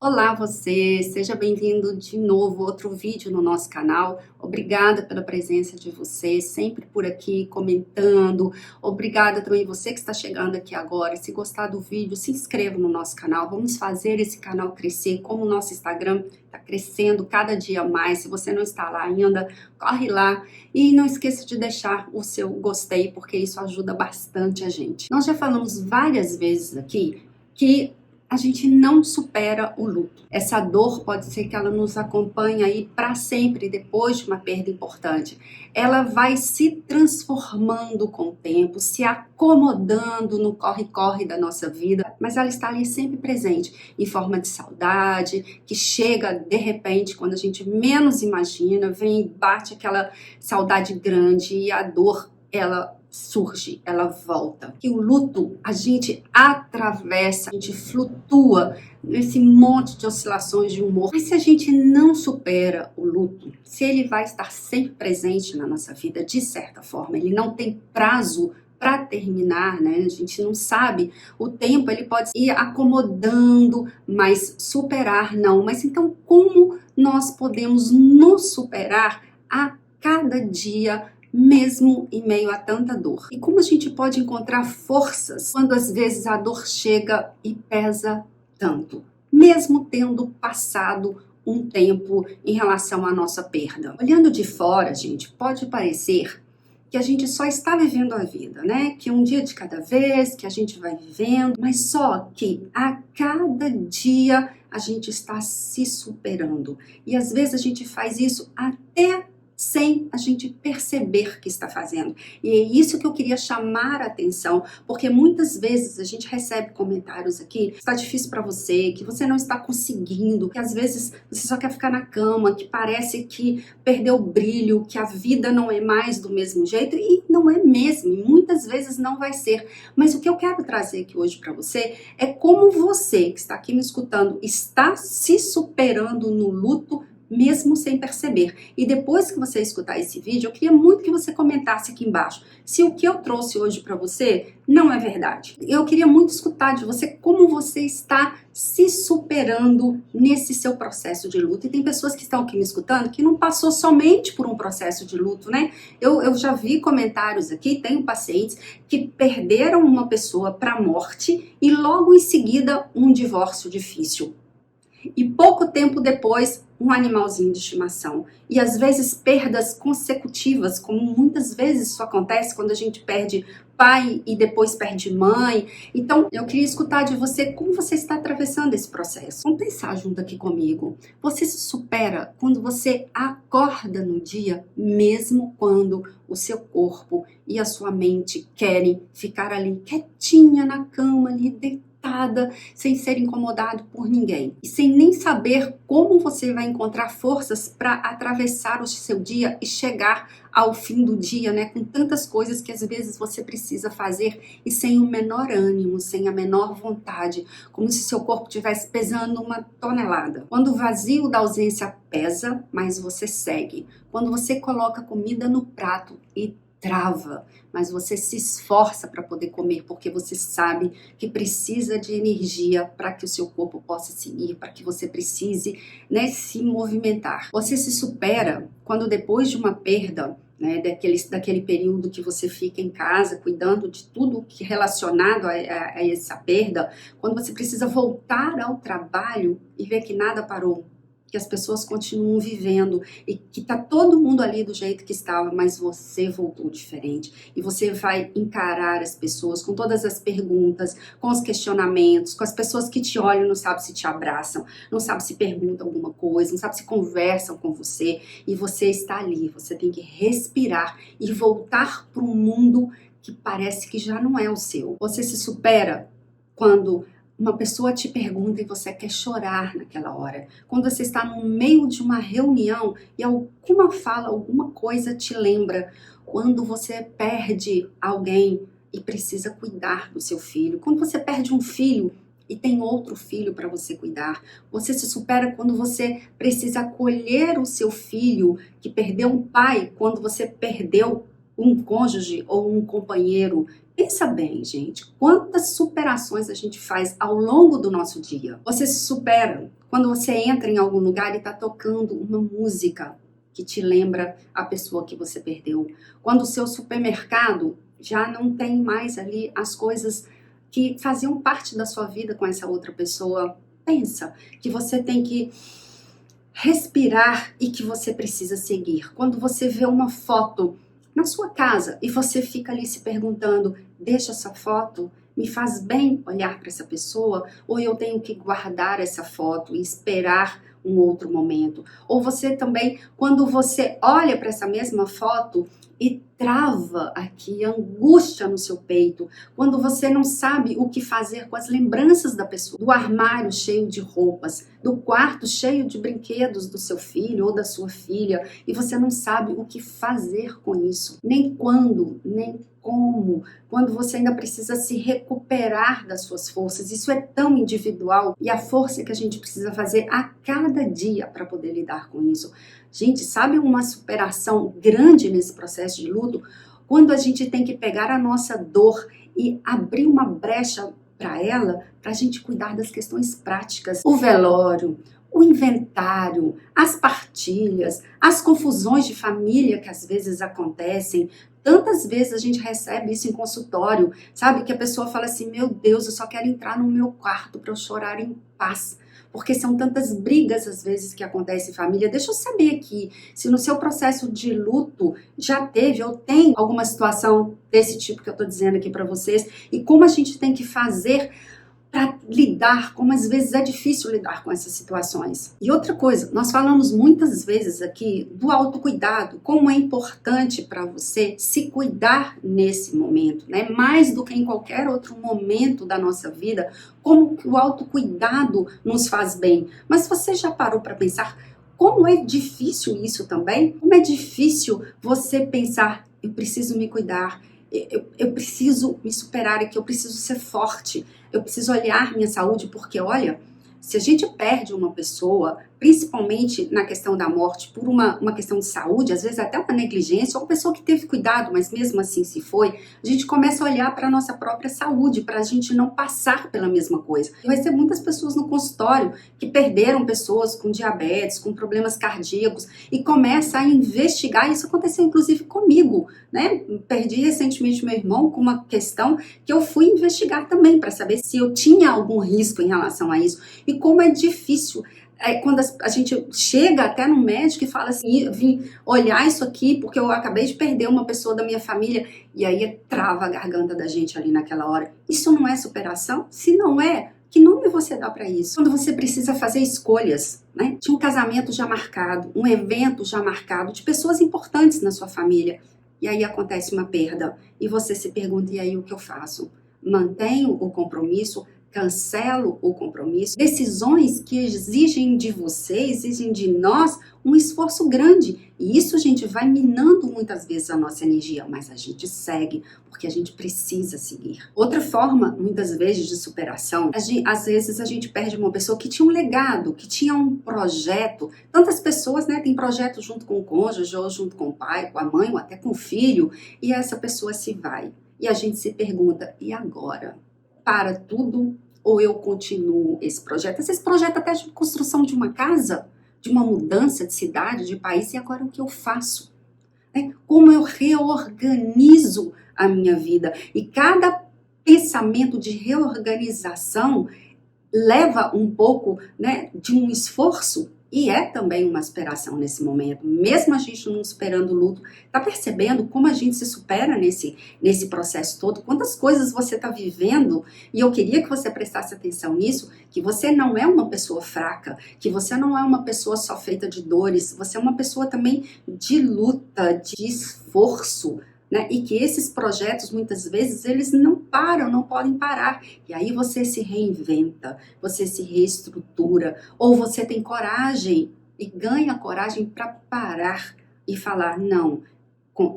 Olá você, seja bem-vindo de novo a outro vídeo no nosso canal. Obrigada pela presença de você, sempre por aqui comentando. Obrigada também você que está chegando aqui agora. Se gostar do vídeo, se inscreva no nosso canal. Vamos fazer esse canal crescer, como o nosso Instagram está crescendo cada dia mais. Se você não está lá ainda, corre lá e não esqueça de deixar o seu gostei, porque isso ajuda bastante a gente. Nós já falamos várias vezes aqui que a gente não supera o luto. Essa dor pode ser que ela nos acompanhe aí para sempre depois de uma perda importante. Ela vai se transformando com o tempo, se acomodando no corre-corre da nossa vida, mas ela está ali sempre presente, em forma de saudade, que chega de repente, quando a gente menos imagina, vem e bate aquela saudade grande e a dor, ela surge, ela volta. E o luto, a gente atravessa, a gente flutua nesse monte de oscilações de humor. Mas se a gente não supera o luto, se ele vai estar sempre presente na nossa vida, de certa forma, ele não tem prazo para terminar, né? A gente não sabe, o tempo ele pode ir acomodando, mas superar não. Mas então como nós podemos nos superar a cada dia, mesmo em meio a tanta dor? E como a gente pode encontrar forças quando às vezes a dor chega e pesa tanto, mesmo tendo passado um tempo em relação à nossa perda? Olhando de fora, gente, pode parecer que a gente só está vivendo a vida, né? Que um dia de cada vez, que a gente vai vivendo, mas só que a cada dia a gente está se superando. E às vezes a gente faz isso até sem a gente perceber que está fazendo. E é isso que eu queria chamar a atenção, porque muitas vezes a gente recebe comentários aqui, que está difícil para você, que você não está conseguindo, que às vezes você só quer ficar na cama, que parece que perdeu o brilho, que a vida não é mais do mesmo jeito, e não é mesmo, e muitas vezes não vai ser. Mas o que eu quero trazer aqui hoje para você é como você, que está aqui me escutando, está se superando no luto, mesmo sem perceber. E depois que você escutar esse vídeo, eu queria muito que você comentasse aqui embaixo se o que eu trouxe hoje para você não é verdade. Eu queria muito escutar de você como você está se superando nesse seu processo de luto. E tem pessoas que estão aqui me escutando que não passou somente por um processo de luto, né? Eu já vi comentários aqui, tenho pacientes que perderam uma pessoa para a morte e logo em seguida um divórcio difícil. E pouco tempo depois, um animalzinho de estimação. E às vezes perdas consecutivas, como muitas vezes isso acontece quando a gente perde pai e depois perde mãe. Então, eu queria escutar de você como você está atravessando esse processo. Vamos pensar junto aqui comigo. Você se supera quando você acorda no dia, mesmo quando o seu corpo e a sua mente querem ficar ali quietinha na cama, ali deitada, sem ser incomodado por ninguém. E sem nem saber como você vai encontrar forças para atravessar o seu dia e chegar ao fim do dia, né? Com tantas coisas que às vezes você precisa fazer e sem o menor ânimo, sem a menor vontade, como se seu corpo estivesse pesando uma tonelada. Quando o vazio da ausência pesa, mas você segue. Quando você coloca comida no prato e trava, mas você se esforça para poder comer, porque você sabe que precisa de energia para que o seu corpo possa seguir, para que você precise, né, se movimentar. Você se supera quando depois de uma perda, né, daquele período que você fica em casa, cuidando de tudo que é relacionado a essa perda, quando você precisa voltar ao trabalho e ver que nada parou, que as pessoas continuam vivendo e que tá todo mundo ali do jeito que estava, mas você voltou diferente. E você vai encarar as pessoas com todas as perguntas, com os questionamentos, com as pessoas que te olham, não sabe se te abraçam, não sabe se perguntam alguma coisa, não sabe se conversam com você, e você está ali. Você tem que respirar e voltar para um mundo que parece que já não é o seu. Você se supera quando uma pessoa te pergunta e você quer chorar naquela hora. Quando você está no meio de uma reunião e alguma fala, alguma coisa te lembra. Quando você perde alguém e precisa cuidar do seu filho. Quando você perde um filho e tem outro filho para você cuidar. Você se supera quando você precisa acolher o seu filho que perdeu um pai, quando você perdeu um cônjuge ou um companheiro Pensa bem, gente, quantas superações a gente faz ao longo do nosso dia. Você se supera quando você entra em algum lugar e está tocando uma música que te lembra a pessoa que você perdeu. Quando o seu supermercado já não tem mais ali as coisas que faziam parte da sua vida com essa outra pessoa. Pensa que você tem que respirar e que você precisa seguir. Quando você vê uma foto na sua casa e você fica ali se perguntando, deixa essa foto, me faz bem olhar para essa pessoa, ou eu tenho que guardar essa foto e esperar um outro momento. Ou você também, quando você olha para essa mesma foto e trava aqui angústia no seu peito, quando você não sabe o que fazer com as lembranças da pessoa, do armário cheio de roupas, do quarto cheio de brinquedos do seu filho ou da sua filha, e você não sabe o que fazer com isso, nem quando, nem como, quando você ainda precisa se recuperar das suas forças. Isso é tão individual e a força que a gente precisa fazer a cada dia para poder lidar com isso. Gente, sabe uma superação grande nesse processo de luto? Quando a gente tem que pegar a nossa dor e abrir uma brecha para ela, para a gente cuidar das questões práticas. O velório, o inventário, as partilhas, as confusões de família que às vezes acontecem. Tantas vezes a gente recebe isso em consultório, sabe? Que a pessoa fala assim, meu Deus, eu só quero entrar no meu quarto para eu chorar em paz. Porque são tantas brigas às vezes que acontecem em família. Deixa eu saber aqui, se no seu processo de luto já teve ou tem alguma situação desse tipo que eu tô dizendo aqui para vocês, e como a gente tem que fazer para lidar, como às vezes é difícil lidar com essas situações. E outra coisa, nós falamos muitas vezes aqui do autocuidado, como é importante para você se cuidar nesse momento, né? Mais do que em qualquer outro momento da nossa vida, como que o autocuidado nos faz bem. Mas você já parou para pensar como é difícil isso também? Como é difícil você pensar, eu preciso me cuidar, eu preciso me superar aqui, eu preciso ser forte, eu preciso olhar minha saúde, porque olha, se a gente perde uma pessoa, principalmente na questão da morte, por uma questão de saúde, às vezes até uma negligência, ou uma pessoa que teve cuidado, mas mesmo assim se foi, a gente começa a olhar para a nossa própria saúde, para a gente não passar pela mesma coisa. Eu recebo muitas pessoas no consultório que perderam pessoas com diabetes, com problemas cardíacos, e começa a investigar, isso aconteceu inclusive comigo, né? Perdi recentemente meu irmão com uma questão que eu fui investigar também, para saber se eu tinha algum risco em relação a isso. E como é difícil quando a gente chega até no médico e fala assim, vim olhar isso aqui porque eu acabei de perder uma pessoa da minha família, e aí trava a garganta da gente ali naquela hora. Isso não é superação? Se não é, que nome você dá para isso? Quando você precisa fazer escolhas, né? De um casamento já marcado, um evento já marcado, de pessoas importantes na sua família, e aí acontece uma perda, e você se pergunta, e aí o que eu faço? Mantenho o compromisso? Cancelo o compromisso? Decisões que exigem de você, exigem de nós um esforço grande. E isso, gente, vai minando muitas vezes a nossa energia, mas a gente segue, porque a gente precisa seguir. Outra forma, muitas vezes, de superação, às vezes a gente perde uma pessoa que tinha um legado, que tinha um projeto. Tantas pessoas, né, têm projeto junto com o cônjuge, ou junto com o pai, com a mãe, ou até com o filho, e essa pessoa se vai. E a gente se pergunta, e agora? Para tudo ou eu continuo esse projeto? Esse projeto até de construção de uma casa, de uma mudança de cidade, de país, e agora o que eu faço? Como eu reorganizo a minha vida? E cada pensamento de reorganização leva um pouco, né, de um esforço, e é também uma superação nesse momento, mesmo a gente não superando o luto. Tá percebendo como a gente se supera nesse processo todo? Quantas coisas você tá vivendo? E eu queria que você prestasse atenção nisso, que você não é uma pessoa fraca, que você não é uma pessoa só feita de dores, você é uma pessoa também de luta, de esforço, né? E que esses projetos, muitas vezes, eles não param, não podem parar. E aí você se reinventa, você se reestrutura, ou você tem coragem e ganha coragem para parar e falar, não,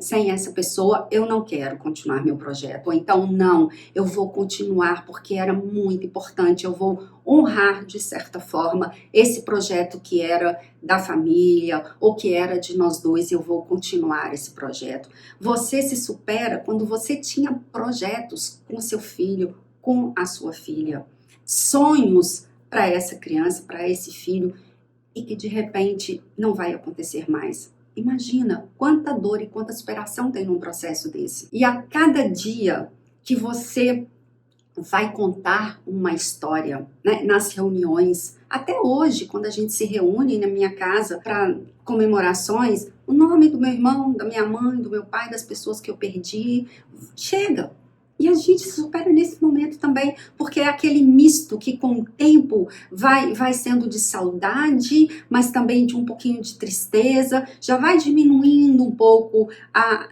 sem essa pessoa eu não quero continuar meu projeto, ou então não, eu vou continuar porque era muito importante, eu vou honrar de certa forma esse projeto que era da família ou que era de nós dois, eu vou continuar esse projeto. Você se supera quando você tinha projetos com seu filho, com a sua filha, sonhos para essa criança, para esse filho, e que de repente não vai acontecer mais. Imagina quanta dor e quanta superação tem num processo desse. E a cada dia que você vai contar uma história, né, nas reuniões, até hoje, quando a gente se reúne na minha casa para comemorações, o nome do meu irmão, da minha mãe, do meu pai, das pessoas que eu perdi, chega. E a gente se supera nesse momento também, porque é aquele misto que com o tempo vai sendo de saudade, mas também de um pouquinho de tristeza, já vai diminuindo um pouco,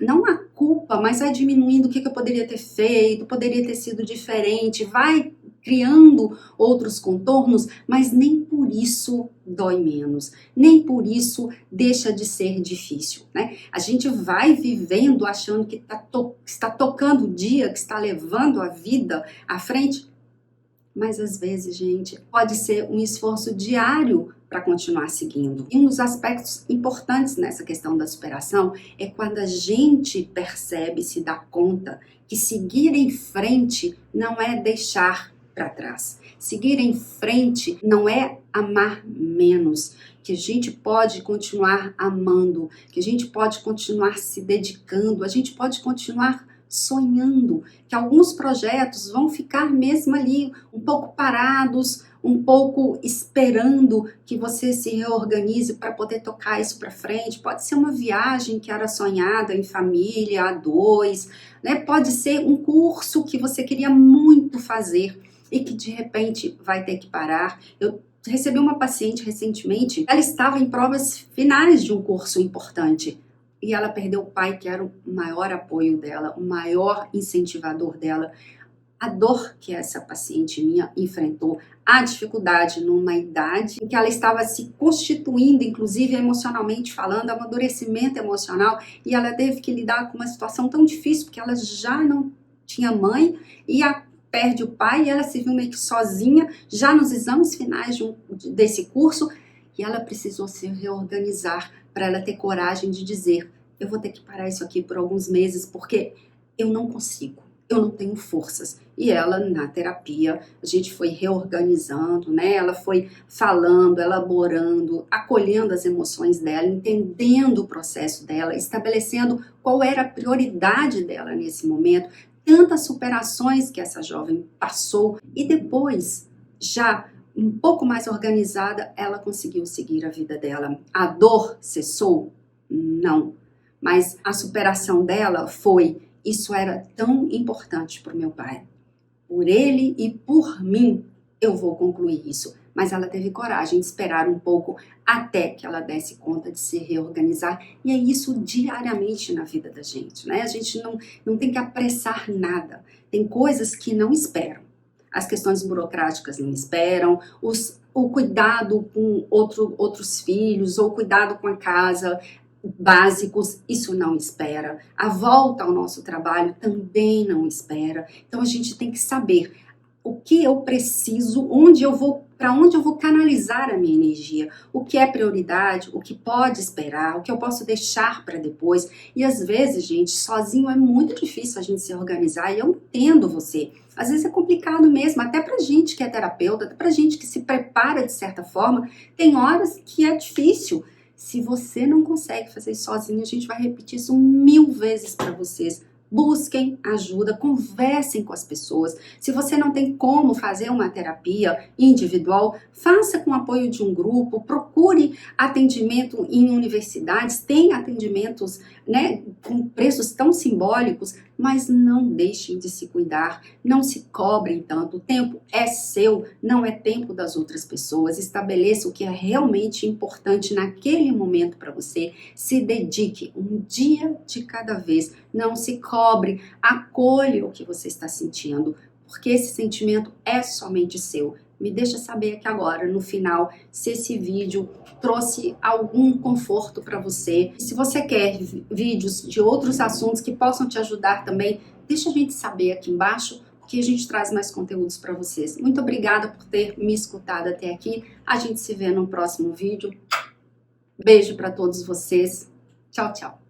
não a culpa, mas vai diminuindo o que eu poderia ter feito, poderia ter sido diferente, vai criando outros contornos, mas nem por isso dói menos, nem por isso deixa de ser difícil, né? A gente vai vivendo achando que está tocando o dia, que está levando a vida à frente, mas às vezes, gente, pode ser um esforço diário para continuar seguindo. E um dos aspectos importantes nessa questão da superação é quando a gente percebe, se dá conta que seguir em frente não é deixar para trás. Seguir em frente não é amar menos, que a gente pode continuar amando, que a gente pode continuar se dedicando, a gente pode continuar sonhando, que alguns projetos vão ficar mesmo ali um pouco parados, um pouco esperando que você se reorganize para poder tocar isso para frente. Pode ser uma viagem que era sonhada em família, a dois, né? Pode ser um curso que você queria muito fazer e que de repente vai ter que parar. Eu recebi uma paciente recentemente, ela estava em provas finais de um curso importante e ela perdeu o pai, que era o maior apoio dela, o maior incentivador dela. A dor que essa paciente minha enfrentou, a dificuldade numa idade em que ela estava se constituindo, inclusive emocionalmente falando, amadurecimento emocional, e ela teve que lidar com uma situação tão difícil, porque ela já não tinha mãe e perde o pai e ela se viu meio que sozinha, já nos exames finais desse curso, e ela precisou se reorganizar para ela ter coragem de dizer: eu vou ter que parar isso aqui por alguns meses, porque eu não consigo, eu não tenho forças. E ela, na terapia, a gente foi reorganizando, né? Ela foi falando, elaborando, acolhendo as emoções dela, entendendo o processo dela, estabelecendo qual era a prioridade dela nesse momento, tantas superações que essa jovem passou, e depois, já um pouco mais organizada, ela conseguiu seguir a vida dela. A dor cessou? Não. Mas a superação dela foi: isso era tão importante para o meu pai. Por ele e por mim, eu vou concluir isso. Mas ela teve coragem de esperar um pouco até que ela desse conta de se reorganizar. E é isso diariamente na vida da gente, né? A gente não tem que apressar nada. Tem coisas que não esperam. As questões burocráticas não esperam, o cuidado com outros filhos, ou cuidado com a casa, básicos, isso não espera. A volta ao nosso trabalho também não espera. Então a gente tem que saber o que eu preciso, para onde eu vou canalizar a minha energia, o que é prioridade, o que pode esperar, o que eu posso deixar para depois. E às vezes, gente, sozinho é muito difícil a gente se organizar, e eu entendo você. Às vezes é complicado mesmo, até pra gente que é terapeuta, até pra gente que se prepara de certa forma, tem horas que é difícil. Se você não consegue fazer isso sozinho, a gente vai repetir isso 1000 vezes para vocês. Busquem ajuda, conversem com as pessoas. Se você não tem como fazer uma terapia individual, faça com o apoio de um grupo, procure atendimento em universidades, tem atendimentos, né, com preços tão simbólicos, mas não deixem de se cuidar, não se cobrem tanto. O tempo é seu, não é tempo das outras pessoas. Estabeleça o que é realmente importante naquele momento para você. Se dedique um dia de cada vez. Não se cobre, acolha o que você está sentindo, porque esse sentimento é somente seu, Me deixa saber aqui agora, no final, se esse vídeo trouxe algum conforto para você. Se você quer vídeos de outros assuntos que possam te ajudar também, deixa a gente saber aqui embaixo, que a gente traz mais conteúdos para vocês. Muito obrigada por ter me escutado até aqui. A gente se vê no próximo vídeo. Beijo para todos vocês. Tchau, tchau.